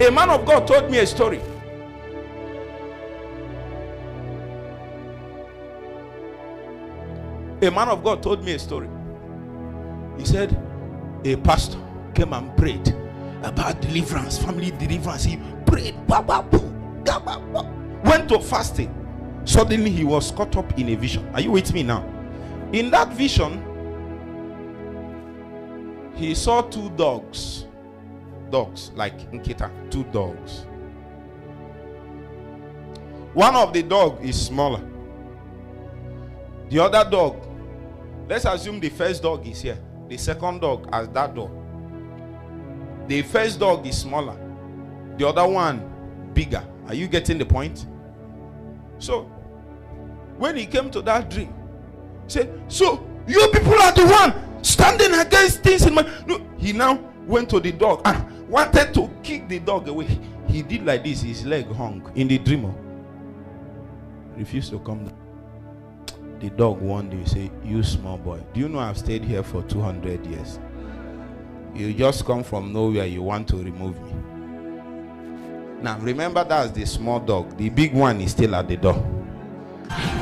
A man of God told me a story. A man of God told me a story. He said a pastor came and prayed about deliverance, family deliverance. He prayed, went to fasting. Suddenly he was caught up in a vision. Are you with me now? In that vision, he saw two dogs like Nkita, two dogs. One of the dog is smaller. The other dog, let's assume the first dog is here. The second dog has that dog. The first dog is smaller. The other one bigger. Are you getting the point? So when he came to that dream, he said, so you people are the one standing against things in my... No. He now went to the dog and wanted to kick the dog away. He did like this. His leg hung in the dream. Refused to come down. The dog one day say, you small boy, do you know I've stayed here for 200 years? You just come from nowhere, you want to remove me. Now remember, that's the small dog. The big one is still at the door.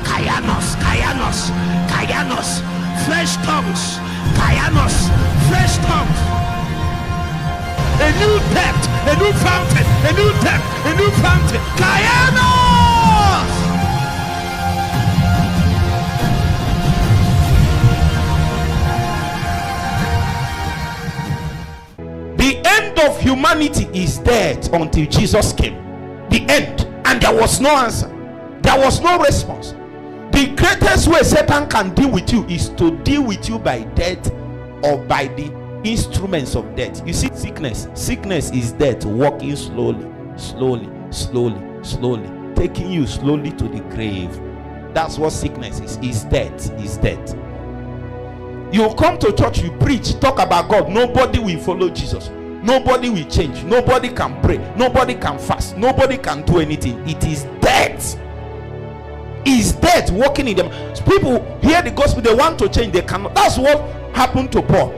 Kayanos, Kayanos, Kayanos, fresh tongues, Kayanos, fresh tongues. A new depth, a new fountain, a new depth, a new fountain. Kayanos! The end of humanity is death until Jesus came. The end. And there was no answer. There was no response. The greatest way Satan can deal with you is to deal with you by death or by the instruments of death. You see, sickness is death walking slowly, taking you slowly to the grave. That's what sickness is death. You come to church, you preach, talk about God, nobody will follow Jesus, nobody will change, nobody can pray, nobody can fast, nobody can do anything. It is death. Is death walking in them. People hear the gospel, they want to change, they cannot. That's what happened to Paul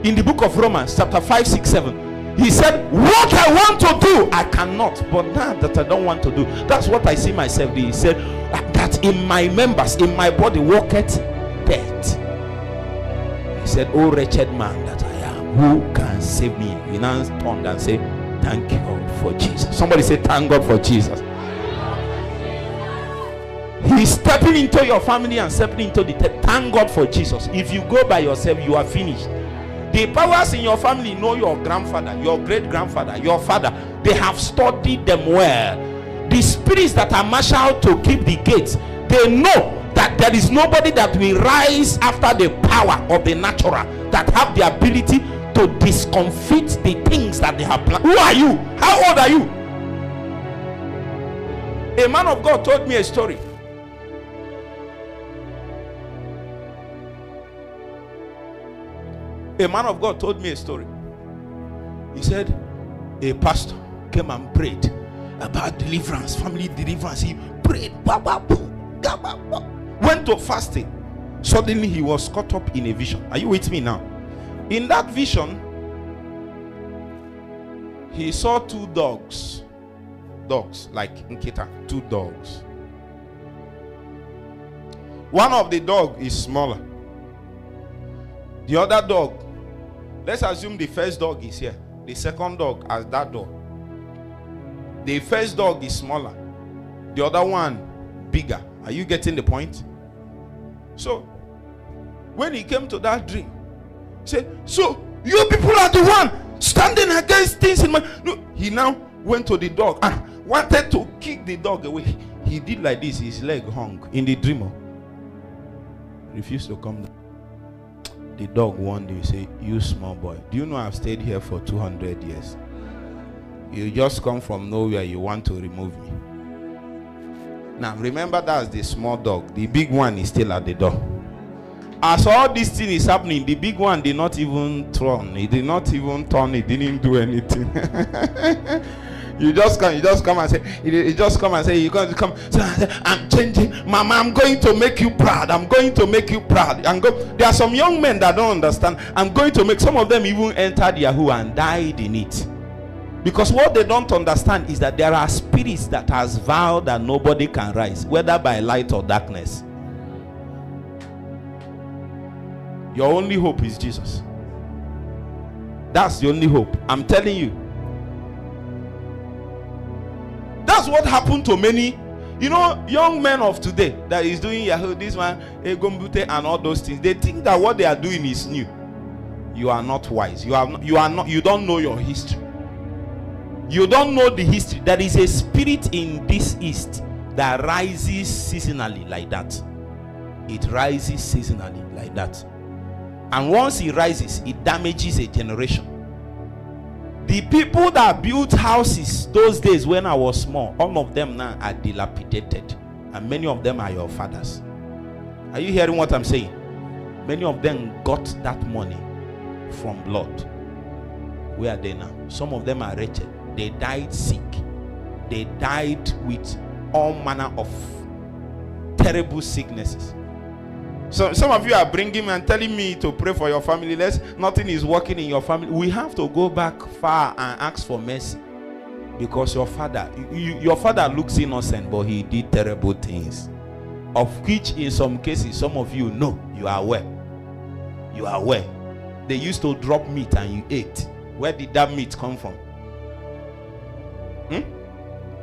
in the book of Romans chapter 5, 6, 7. He said, what I want to do I cannot, but now that I don't want to do, that's what I see myself doing. He said that in my members, in my body walketh death. He said, oh wretched man that I am, who can save me? He now turned and said, thank God for Jesus. Somebody say, thank God for Jesus. He's stepping into your family and stepping into the thank God for Jesus. If you go by yourself, you are finished. The powers in your family know your grandfather, your great grandfather, your father. They have studied them well. The spirits that are marshaled to keep the gates, they know that there is nobody that will rise after the power of the natural, that have the ability to discomfit the things that they have planned. Who are you? How old are you? A man of God told me a story. A man of God told me a story. He said a pastor came and prayed about deliverance, family deliverance. He prayed, went to fasting. Suddenly he was caught up in a vision. Are you with me now? In that vision, he saw two dogs like Nkita, two dogs. One of the dog is smaller. The other dog, let's assume the first dog is here. The second dog has that dog. The first dog is smaller. The other one bigger. Are you getting the point? So when he came to that dream, he said, so you people are the one standing against things in my... No. He now went to the dog and wanted to kick the dog away. He did like this. His leg hung in the dream. Refused to come down. The dog one day say, you small boy, do you know I've stayed here for 200 years? You just come from nowhere, you want to remove me. Now remember, that's the small dog. The big one is still at the door. As all this thing is happening, the big one did not even turn. He did not even turn. He didn't do anything. You just come and say, you just come and say, you're going to come. I'm changing, Mama. I'm going to make you proud. I'm going to make you proud. There are some young men that don't understand. I'm going to make some of them even entered Yahoo and died in it Because what they don't understand is that there are spirits that has vowed that nobody can rise, whether by light or darkness. Your only hope is Jesus. That's the only hope. I'm telling you. That's what happened to many, young men of today that is doing Yahoo, this one, Egombute, and all those things. They think that what they are doing is new. You are not wise. You don't know your history. You don't know the history. There is a spirit in this east that rises seasonally like that. It rises seasonally like that. And once it rises, it damages a generation. The people that built houses those days when I was small, all of them now are dilapidated. And many of them are your fathers. Are you hearing what I'm saying? Many of them got that money from blood. Where are they now? Some of them are wretched. They died sick. They died with all manner of terrible sicknesses. So some of you are bringing and telling me to pray for your family. Nothing is working in your family. We have to go back far and ask for mercy, because your father looks innocent, but he did terrible things, of which in some cases some of you know. You are aware. You are aware. They used to drop meat and you ate. Where did that meat come from?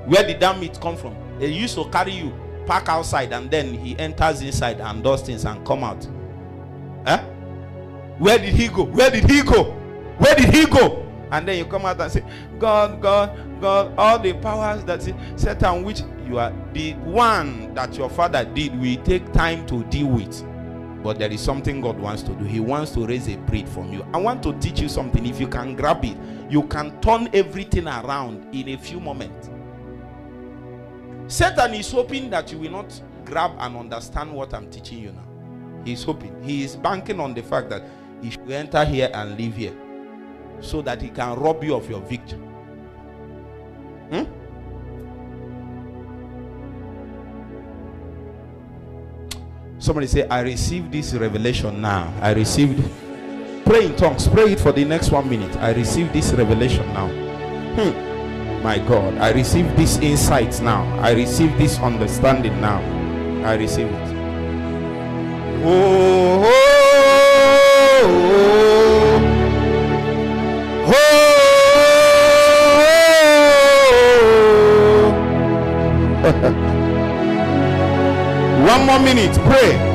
Where did that meat come from? They used to carry you, park outside, and then he enters inside and does things and come out. Where did he go? Where did he go? Where did he go? And then you come out and say, God, God, God, all the powers that Satan, which you are, the one that your father did, will take time to deal with. But there is something God wants to do. He wants to raise a breed from you. I want to teach you something. If you can grab it, you can turn everything around in a few moments. Satan is hoping that you will not grab and understand what I'm teaching you now. He's hoping. He is banking on the fact that he should enter here and live here, so that he can rob you of your victory. Somebody say, I receive this revelation now. I received. Pray in tongues. Pray it for the next 1 minute. I receive this revelation now. My God, I receive this insight now. I receive this understanding now. I receive it. Oh, oh, oh, oh. 1 more minute. Pray.